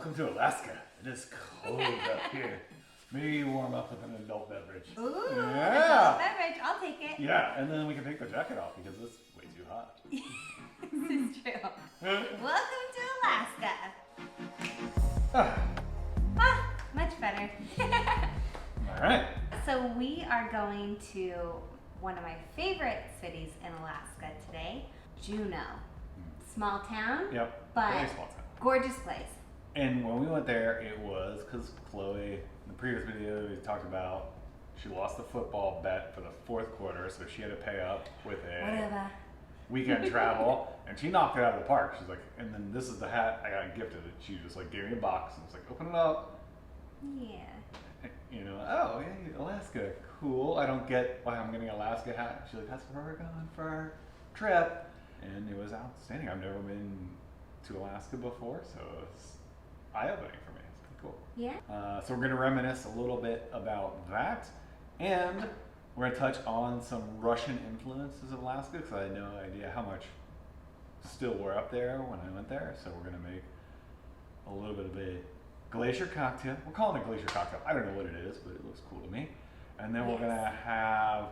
Welcome to Alaska. It is cold up here. Maybe warm up with an adult beverage. Ooh, yeah. adult beverage. I'll take it. Yeah, and then we can take the jacket off because it's way too hot. This is true. Welcome to Alaska. Much better. All right. So we are going to one of my favorite cities in Alaska today, Juneau. Small town. Yep. But very small town. Gorgeous place. And when we went there, it was because Chloe, in the previous video, we talked about she lost the football bet for the fourth quarter, so she had to pay up with a weekend travel, and she knocked it out of the park. She's like, and then this is the hat I got gifted. She just like gave me a box and was like, open it up. Yeah. You know, oh, yeah, Alaska, cool. I don't get why I'm getting an Alaska hat. She's like, that's where we're going for our trip. And it was outstanding. I've never been to Alaska before, so it's eye-opening for me. It's pretty cool. Yeah. So we're going to reminisce a little bit about that. And we're going to touch on some Russian influences of Alaska, because I had no idea how much still were up there when I went there. So we're going to make a little bit of a glacier cocktail. We're calling it a glacier cocktail. I don't know what it is, but it looks cool to me. And then we're going to have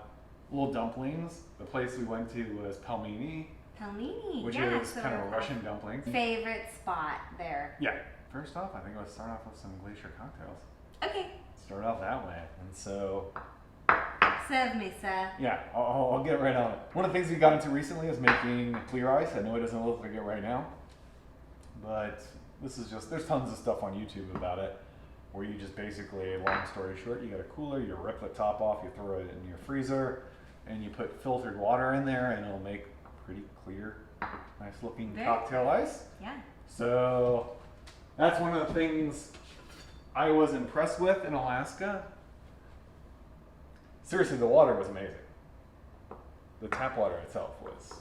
little dumplings. The place we went to was Pelmeni. Pelmeni, which yeah, is kind of Russian dumplings. Favorite spot there. Yeah. First off, I think let's start off with some glacier cocktails. Okay. Start off that way. And so... Serve me, sir. Yeah, I'll get right on it. One of the things we got into recently is making clear ice. I know it doesn't look like it right now, but this is just, there's tons of stuff on YouTube about it, where you just basically, long story short, you got a cooler, you rip the top off, you throw it in your freezer, and you put filtered water in there, and it'll make pretty clear, nice looking cocktail ice. Yeah. So that's one of the things I was impressed with in Alaska. Seriously, the water was amazing. The tap water itself was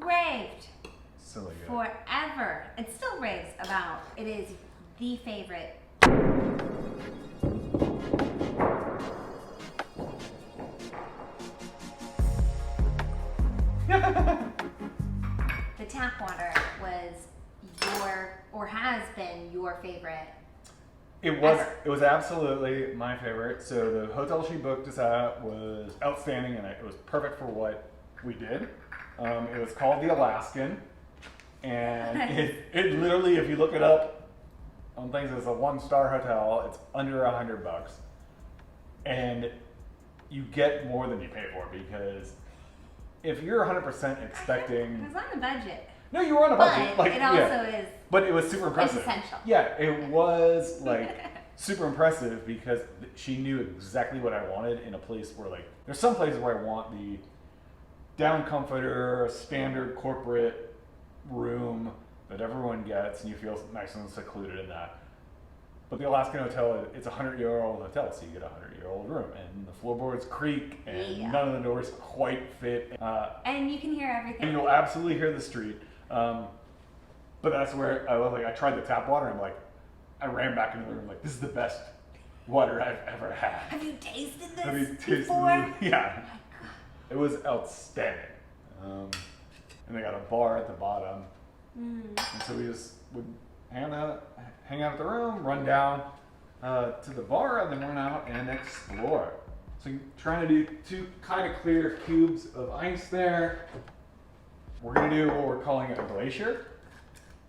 raved silly good. forever. It still raves about. It is the favorite. The tap water was your, or has been your favorite. It was absolutely my favorite. So the hotel she booked us at was outstanding, and it was perfect for what we did. It was called the Alaskan, and it literally, if you look it up on things, it's a 1-star hotel. It's under $100, and you get more than you pay for, because if you're 100% expecting, I was on a budget. no, you were on a budget. But it also is. But it was super impressive. Essential. Yeah, it was like super impressive, because she knew exactly what I wanted in a place where, like, there's some places where I want the down comforter, standard corporate room that everyone gets, and you feel nice and secluded in that. But the Alaskan hotel, it's a 100-year-old hotel, so you get a 100-year-old room, and the floorboards creak, and none of the doors quite fit. And you can hear everything. And you'll absolutely hear the street. But that's where I was like, I tried the tap water, and like, I ran back into the room like, this is the best water I've ever had. Have you tasted this Have you tasted before? it? Yeah. It was outstanding. And they got a bar at the bottom. And so we just would hang out at the room, run down to the bar, and then run out and explore. So you're trying to do 2 kind of clear cubes of ice there. We're going to do what we're calling a glacier,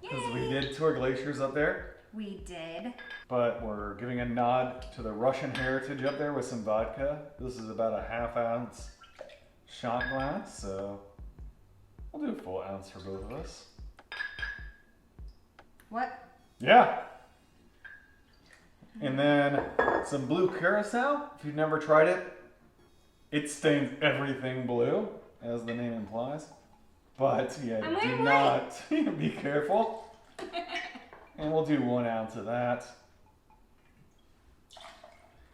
because we did tour glaciers up there. We did. But we're giving a nod to the Russian heritage up there with some vodka. This is about a ½ ounce shot glass, so we'll do a full ounce for both of us. What? Yeah. And then some blue curacao. If you've never tried it, it stains everything blue, as the name implies. But yeah, do not be careful. And we'll do 1 ounce of that.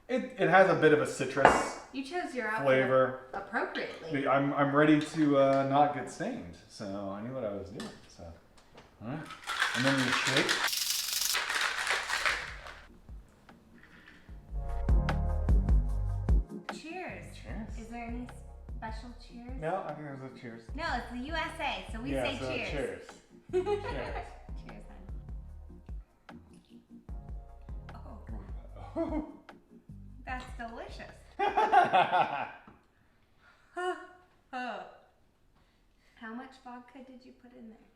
It has a bit of a citrus You chose your outfit flavor appropriately. I'm ready to not get stained, so I knew what I was doing. So, all right. And then you shake. Cheers. Cheers. Is there any special cheers? No, I think there's a cheers. No, it's the USA, so we say cheers. Cheers. Cheers. Cheers, then. That's delicious. How much vodka did you put in there?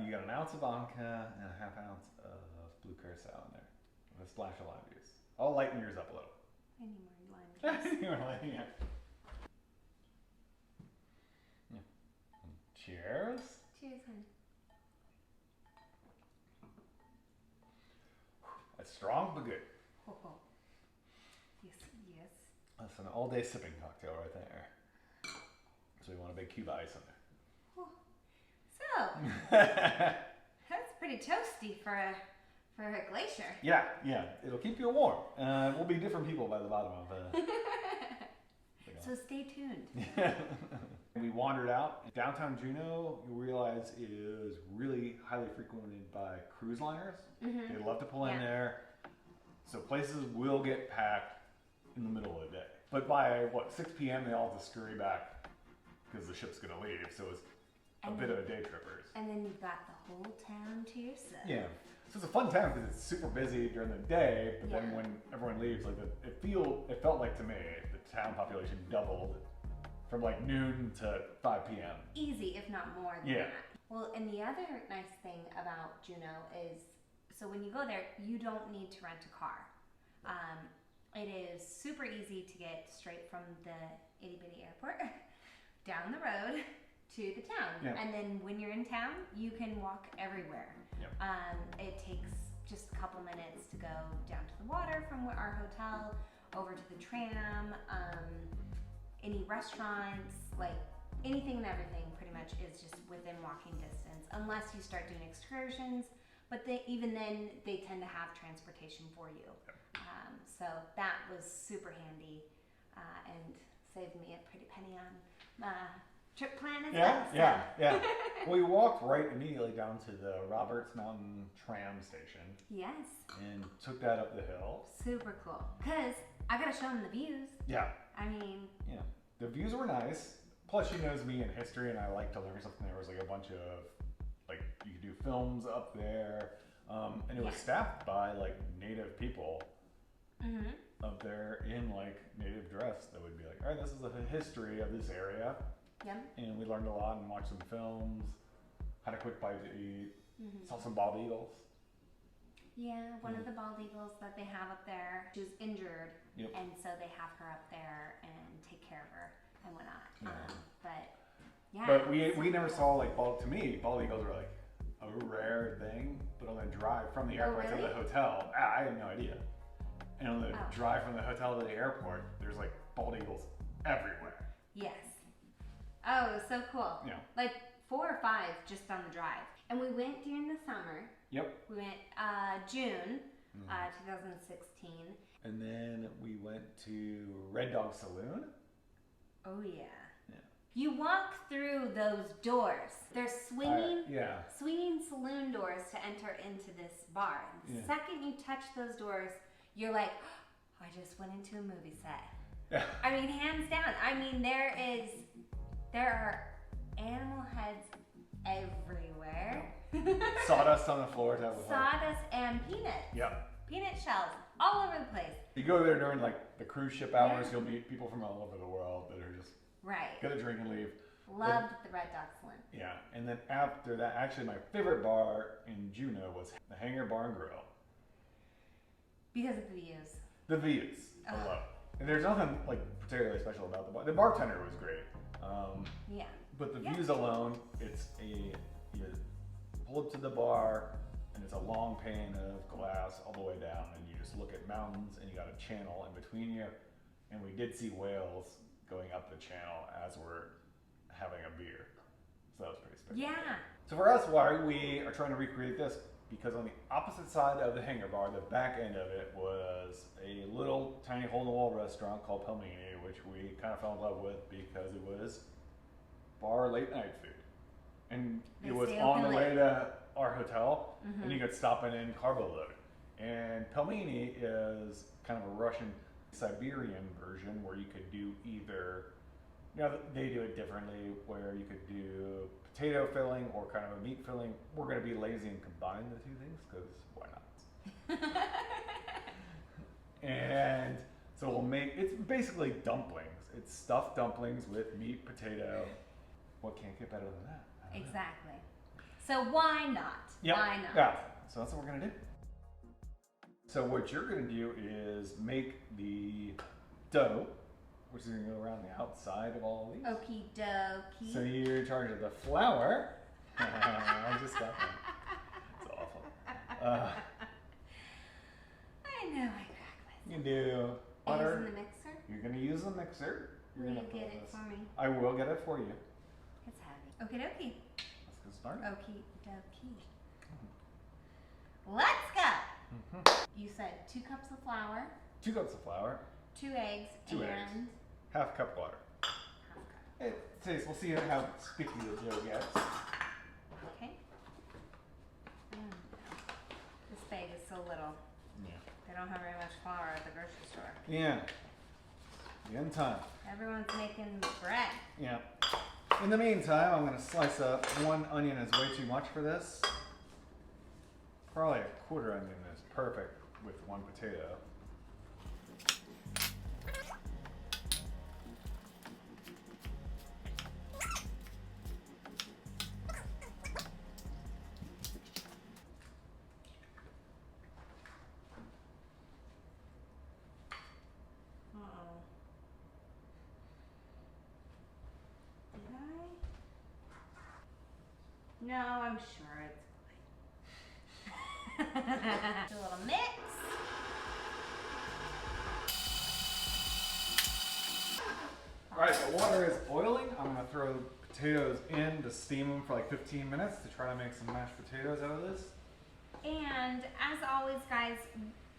You got an ounce of vodka and a half ounce of blue curacao in there. With a splash of lime juice. I'll lighten yours up a little. I need more lime juice. Yeah. Yeah. Cheers. Cheers, honey. That's strong but good. Oh. Yes, yes. That's an all-day sipping cocktail right there. So we want a big cube of ice in there. Oh. So, that's pretty toasty for a glacier. Yeah. It'll keep you warm. We'll be different people by the bottom of So stay tuned. We wandered out. Downtown Juneau, you realize, is really highly frequented by cruise liners. Mm-hmm. They love to pull in there. So places will get packed in the middle of the day. But by, 6 p.m., they all just scurry back because the ship's going to leave. So it's a bit of a day trippers. And then you've got the whole town to yourself. Yeah. So it's a fun town because it's super busy during the day, but then when everyone leaves, it felt like to me, the town population doubled from noon to 5 p.m. Easy, if not more than that. Well, and the other nice thing about Juneau is, so when you go there, you don't need to rent a car. It is super easy to get straight from the itty bitty airport down the road to the town. Yeah. And then when you're in town, you can walk everywhere. Yep. It takes just a couple minutes to go down to the water from our hotel, over to the tram, any restaurants, anything and everything pretty much is just within walking distance, unless you start doing excursions, but even then they tend to have transportation for you. Yep. So that was super handy and saved me a pretty penny on trip plan as well. So. Yeah. We walked right immediately down to the Roberts Mountain tram station. Yes. And took that up the hill. Super cool. Because I got to show them the views. Yeah. I mean. Yeah. The views were nice. Plus, she knows me in history, and I like to learn something. There was a bunch of, you could do films up there. And it was staffed by, native people. Mm-hmm. Up there in native dress that would be all right, this is the history of this area. Yep. And we learned a lot and watched some films, had a quick bite to eat, saw some bald eagles. Yeah, one of the bald eagles that they have up there, she was injured, and so they have her up there and take care of her and whatnot. But we never saw bald. To me, bald eagles are a rare thing. But on the drive from the airport to the hotel, I had no idea. And on the drive from the hotel to the airport, there's bald eagles everywhere. Yes. Oh, it was so cool. Yeah. 4 or 5 just on the drive. And we went during the summer. Yep. We went June 2016. And then we went to Red Dog Saloon. Oh, yeah. Yeah. You walk through those doors. They're swinging saloon doors to enter into this bar. The second you touch those doors, you're like, oh, I just went into a movie set. Yeah. I mean, hands down. I mean, there are animal heads everywhere. Sawdust on the floor. Sawdust and peanuts. Yep. Peanut shells all over the place. You go there during the cruise ship hours, you'll meet people from all over the world that are just gonna drink and leave. Loved the Red Dog Saloon. Yeah, and then after that, actually my favorite bar in Juneau was the Hangar Bar and Grill. Because of the views. The views alone. And there's nothing particularly special about the bar. The bartender was great. But the views alone, you pull up to the bar, and it's a long pane of glass all the way down, and you just look at mountains, and you got a channel in between you. And we did see whales going up the channel as we're having a beer. So that was pretty special. Yeah. So for us, why we are trying to recreate this, because on the opposite side of the Hangar Bar, the back end of it was a little tiny hole-in-the-wall restaurant called Pelmeni, which we kind of fell in love with because it was bar late night food. And it was on the way to our hotel, and you could stop in carbo load. And Pelmeni is kind of a Russian Siberian version where you could do either, they do it differently, where you could do potato filling or kind of a meat filling. We're going to be lazy and combine the two things because why not? And so we'll make, it's basically dumplings. It's stuffed dumplings with meat, potato. What can't get better than that? I don't know. Exactly. So why not? Yep. Why not? Yeah. So that's what we're gonna do. So what you're gonna do is make the dough, which is gonna go around the outside of all these. Okie dokie. So you're in charge of the flour. I just got that. It's awful. I know I crack myself. You can do butter. Using the mixer? You're gonna use the mixer. You're Will you gonna get put it this- for me? I will get it for you. It's heavy. Okie dokie. Let's get started. Okie dokie. Let's go. Mhm. You said 2 cups of flour, 2 cups of flour, 2 eggs, 2 and eggs. half cup water. half cup. It tastes. We'll see how sticky the dough gets. Okay. This bag is so little. Yeah. They don't have very much flour at the grocery store. Yeah. In time. Everyone's making bread. Yeah. In the meantime, I'm gonna slice up. 1 onion is way too much for this. Probably a 1/4 onion is perfect with 1 potato. Uh-oh. Did I? No, I'm sure it's fine. Do a little mix. Alright, the water is boiling. I'm gonna throw potatoes in to steam them for like 15 minutes to try to make some mashed potatoes out of this. And as always, guys,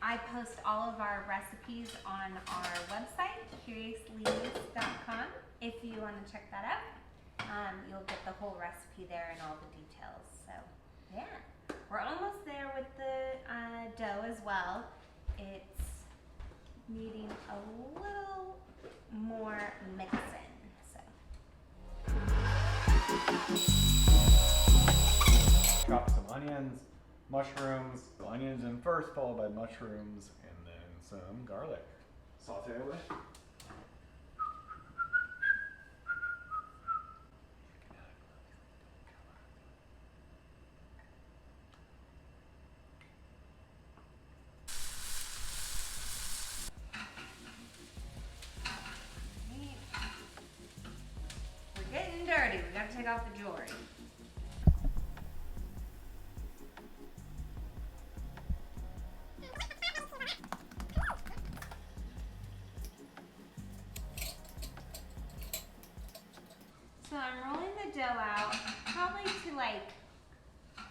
I post all of our recipes on our website, curiousleaves.com. If you want to check that out, you'll get the whole recipe there and all the details. So, yeah, we're almost there with the dough as well. It's needing a little more mixing. So, Chop some onions, mushrooms. The onions in first, followed by mushrooms, and then some garlic. Saute away. we're getting dirty. We got to take off the jewelry. So I'm rolling the dough out, probably to like a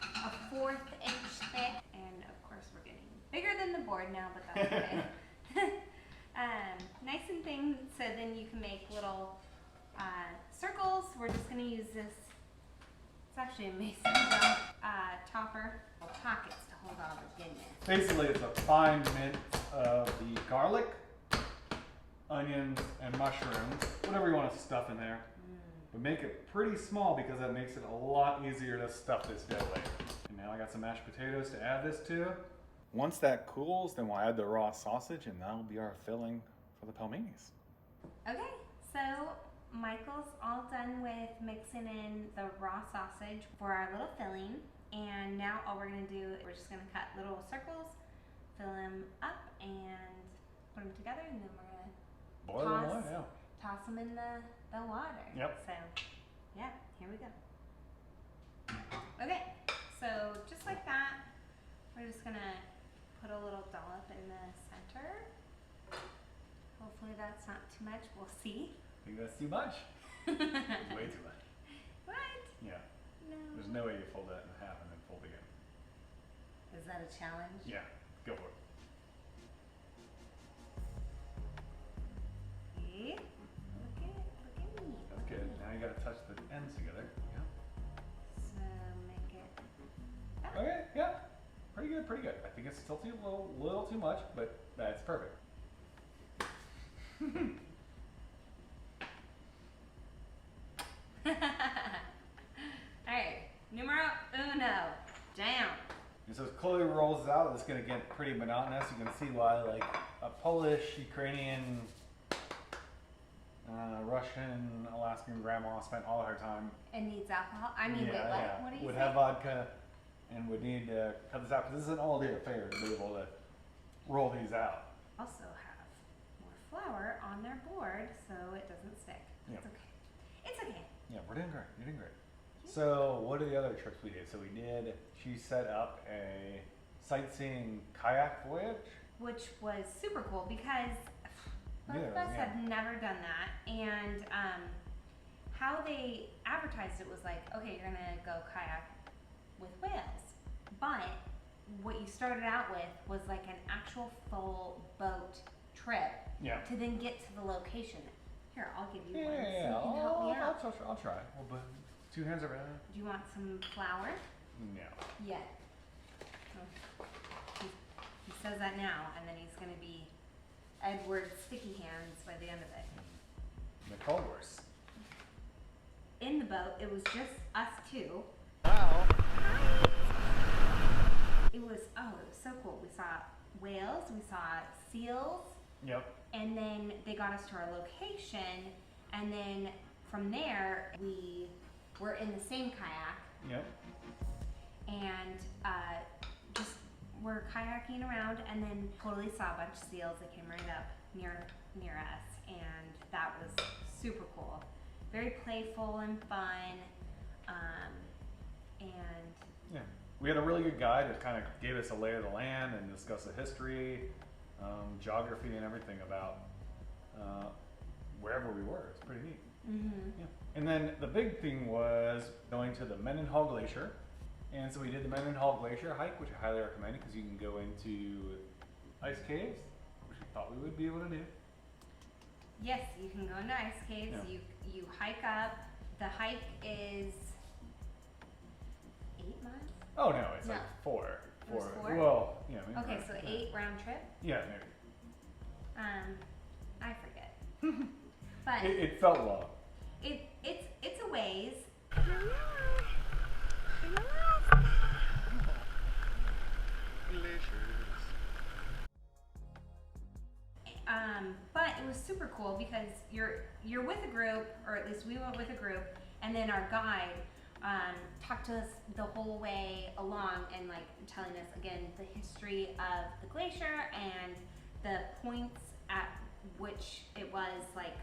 1/4 inch thick, and of course we're getting bigger than the board now, but that's okay. Nice and thin, so then you can make little circles. We're just gonna use this. It's actually a mason jar topper, pockets to hold all the goodness. Basically, it's a fine mint of the garlic, onions, and mushrooms. Whatever you want to stuff in there. But make it pretty small because that makes it a lot easier to stuff this dough later. And now I got some mashed potatoes to add this to. Once that cools, then we'll add the raw sausage, and that'll be our filling for the pelmenis. Okay, so Michael's all done with mixing in the raw sausage for our little filling. And now all we're gonna do, we're just gonna cut little circles, fill them up, and put them together, and then we're gonna Boil them away, yeah. toss them in the water. Yep. So, yeah, here we go. Okay, so just like that, we're just gonna put a little dollop in the center. Hopefully that's not too much. We'll see. I think that's too much. It's way too much. What? Yeah. No. There's no way you fold that in half and then fold again. Is that a challenge? Yeah. Go for it. See? Look at me. That's good. Now you gotta touch the ends together. Yeah. So make it. Okay, yeah. Pretty good, pretty good. I think it's still too little too much, but that's perfect. Alright, numero uno. Down. And so as Chloe rolls out, it's gonna get pretty monotonous. You can see why, like, a Polish, Ukrainian, Russian, Alaskan grandma spent all her time. And needs alcohol? I mean, wait, what? What do you would say? have vodka and would need to cut this out because this is an all-day affair to be able to roll these out. Also have more flour on their board so it doesn't stick. Yep. It's okay. It's okay. Yeah, we're doing great. You're doing great. So what are the other trips we did? So she set up a sightseeing kayak voyage. Which was super cool because both Yeah, of us yeah. had never done that. And how they advertised it was like, okay, you're gonna go kayak with whales. But what you started out with was like an actual full boat trip Yeah. to then get to the location. Here, I'll give you one so Yeah, you can help me out. I'll try. Well, but 2 hands are better. Do you want some flour? No. Yeah. Oh. He says that now, and then he's gonna be Edward Sticky Hands by the end of it. Nicole worse. In the boat, it was just us two. Wow. It was so cool. We saw whales, we saw seals, Yep. and then they got us to our location, and then from there we were in the same kayak Yep. and just were kayaking around, and then totally saw a bunch of seals that came right up near us, and that was super cool. Very playful and fun, and Yeah. We had a really good guide that kind of gave us a lay of the land and discussed the history, geography, and everything about wherever we were. It's pretty neat. mm-hmm. Yeah. And then the big thing was going to the Mendenhall Glacier. And so we did the Mendenhall Glacier hike, which I highly recommend because you can go into ice caves, which we thought we would be able to do. Yes, you can go into ice caves. Yeah. You hike up. The hike is 8 miles. Oh no, it's No. like 4. It was 4? Well, yeah. Maybe Okay, not. so 8 round trip. Yeah, maybe. I forget. But It felt long. it's a ways. But it was super cool because you're with a group, or at least we went with a group, and then our guide talked to us the whole way along and like telling us again the history of the glacier and the points at which it was like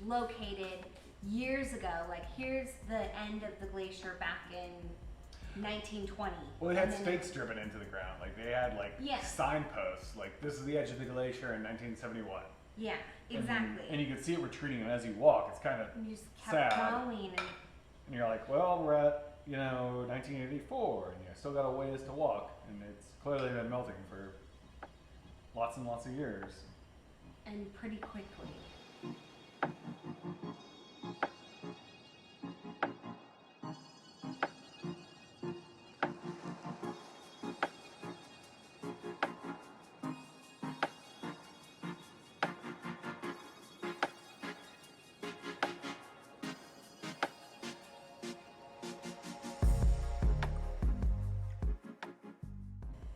located years ago. Like here's the end of the glacier back in 1920. Well, they had And then stakes driven into the ground. Like they had like Yeah. signposts. Like this is the edge of the glacier in 1971. Yeah, exactly. And you could see it retreating, and as you walk, it's kind of And you just kept sad. going, and And you're like, well, we're at 1984, and you still got a ways to walk, and it's clearly been melting for lots and lots of years. and pretty quickly.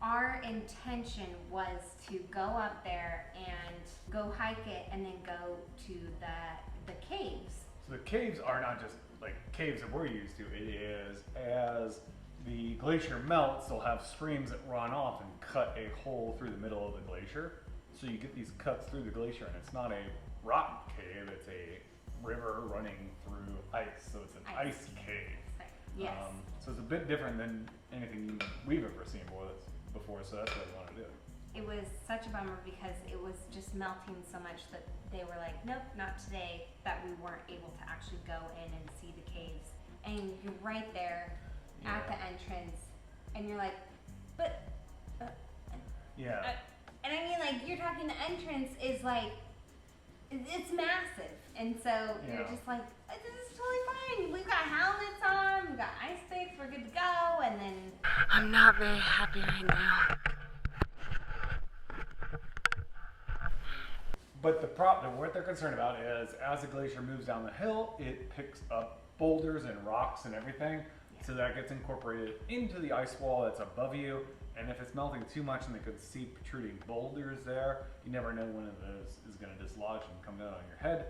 Our intention was to go up there and go hike it and then go to the caves. So the caves are not just like caves that we're used to. It is as the glacier melts, they'll have streams that run off and cut a hole through the middle of the glacier. So you get these cuts through the glacier, and it's not a rock cave, it's a river running through ice. So it's an ice cave. Yes. So it's a bit different than anything we've ever seen before, so that's what we want to do. It was such a bummer because it was just melting so much that they were like, nope, not today, that we weren't able to actually go in and see the caves. And you're right there at the entrance, and you're like, but, Yeah. and I mean, like, you're talking the entrance is like, it's massive. And so you're Yeah. just like, this is totally fine. We've got helmets on, we've got ice picks, we're good to go. And then I'm not very happy right now. But what they're concerned about is as the glacier moves down the hill, it picks up boulders and rocks and everything. So that gets incorporated into the ice wall that's above you. And if it's melting too much and they could see protruding boulders there, you never know when one of those is going to dislodge and come down on your head.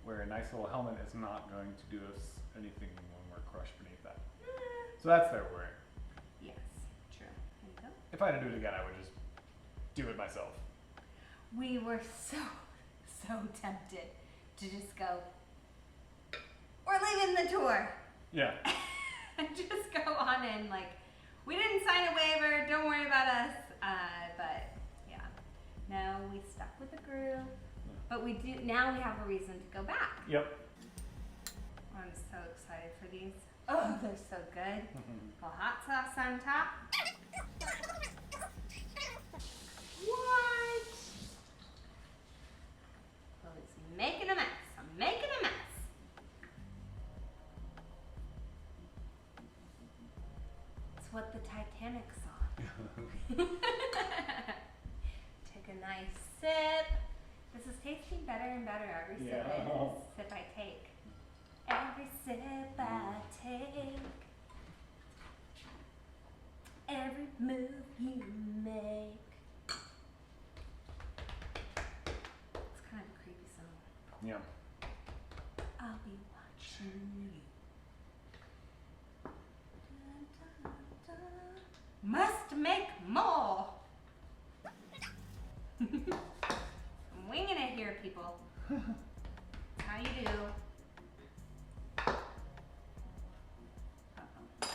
Where a nice little helmet is not going to do us anything when we're crushed beneath that. So that's their worry. Yes, true. There you go. If I had to do it again, I would just do it myself. We were so tempted to just go, we're leaving the tour. Yeah. And just go on in. Like, we didn't sign a waiver, don't worry about us. But yeah, no, we stuck with the groove. But we do, now we have a reason to go back. Yep. I'm so excited for these. Oh, they're so good. A hot sauce on top. What? Oh, it's making a mess. I'm making a mess. It's what the Titanic saw. Take a nice sip. This is tasting better and better every sip I take. Every sip I take. Every move you make. It's kind of a creepy song. Yeah. I'll be watching you. Dun, dun, dun. Must make more. I'm winging it here, people. How you do? Uh-oh.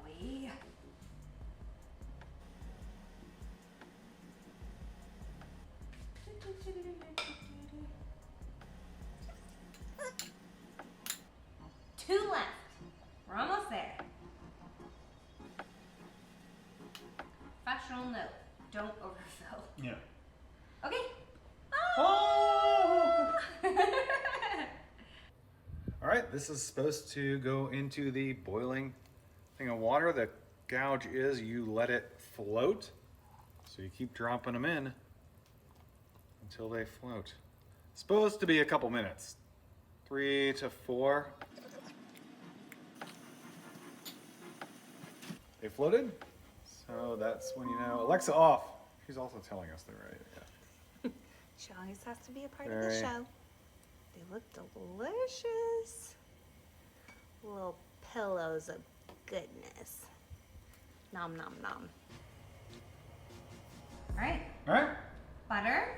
Chloe. Two left. We're almost there. Professional note. Don't overfill. Yeah. Okay. Oh! All right, this is supposed to go into the boiling thing of water. The gouge is you let it float. So you keep dropping them in until they float. Supposed to be a couple minutes. 3 to 4. They floated. So that's when you know. Alexa off. She's also telling us they're ready. Yeah. She always has to be a part of Very. the show. They look delicious. Little pillows of goodness. Nom nom nom. All right. All right. Butter.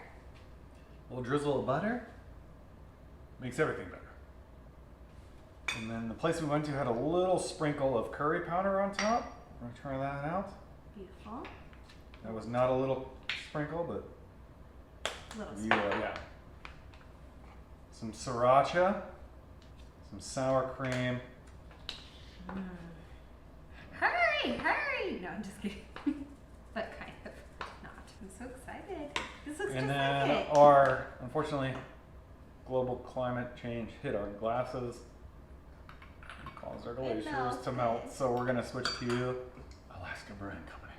A little drizzle of butter makes everything better. And then the place we went to had a little sprinkle of curry powder on top. We're gonna try that out. Beautiful. That was not a little sprinkle, but Little you, yeah. Some sriracha, some sour cream. Hurry, hurry! No, I'm just kidding. But kind of not. I'm so excited. This looks And just then like it. our, unfortunately, global climate change hit our glasses. It caused our glaciers to melt. melted. So we're gonna switch to Alaska Brewing Company.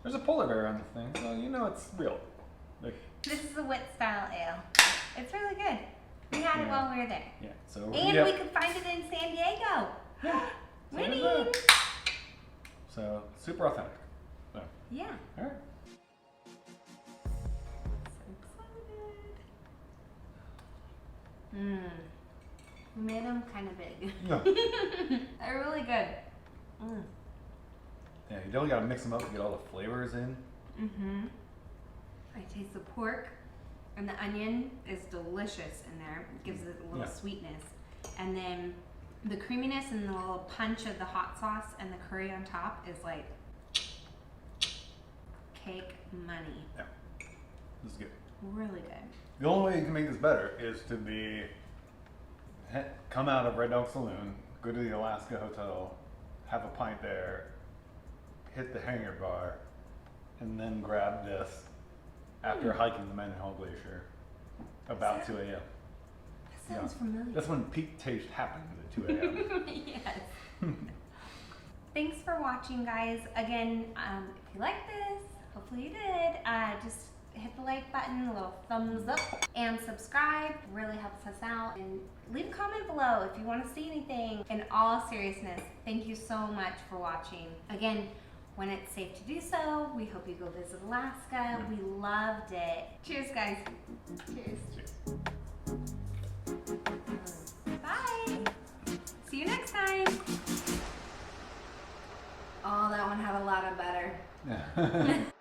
There's a polar bear on the thing, so you know it's real. Like, This is a wit style ale. It's really good. We had it Yeah. while we were there. yeah, so And yep. we could find it in San Diego. Yeah. So there's Winning! that. So super authentic. So, Yeah. all right. So excited. We made them kind of big. Yeah. They're really good. Yeah, you definitely gotta mix them up to get all the flavors in. I taste the pork, and the onion is delicious in there. It gives it a little Yeah. sweetness. And then the creaminess and the little punch of the hot sauce and the curry on top is like cake money. Yeah, this is good. Really good. The only way you can make this better is to come out of Red Dog Saloon, go to the Alaska Hotel, have a pint there, hit the hangar bar, and then grab this after hiking the Mendenhall Glacier about 2 a.m. That sounds familiar. That's when peak taste happens at 2 a.m. Yes. Thanks for watching, guys. Again, if you like this, hopefully you did, just hit the like button, a little thumbs up, and subscribe. Really helps us out. And leave a comment below if you want to see anything. In all seriousness, thank you so much for watching. Again, when it's safe to do so, we hope you go visit Alaska. We loved it. Cheers, guys. Cheers. Bye. See you next time. Oh, that one had a lot of butter.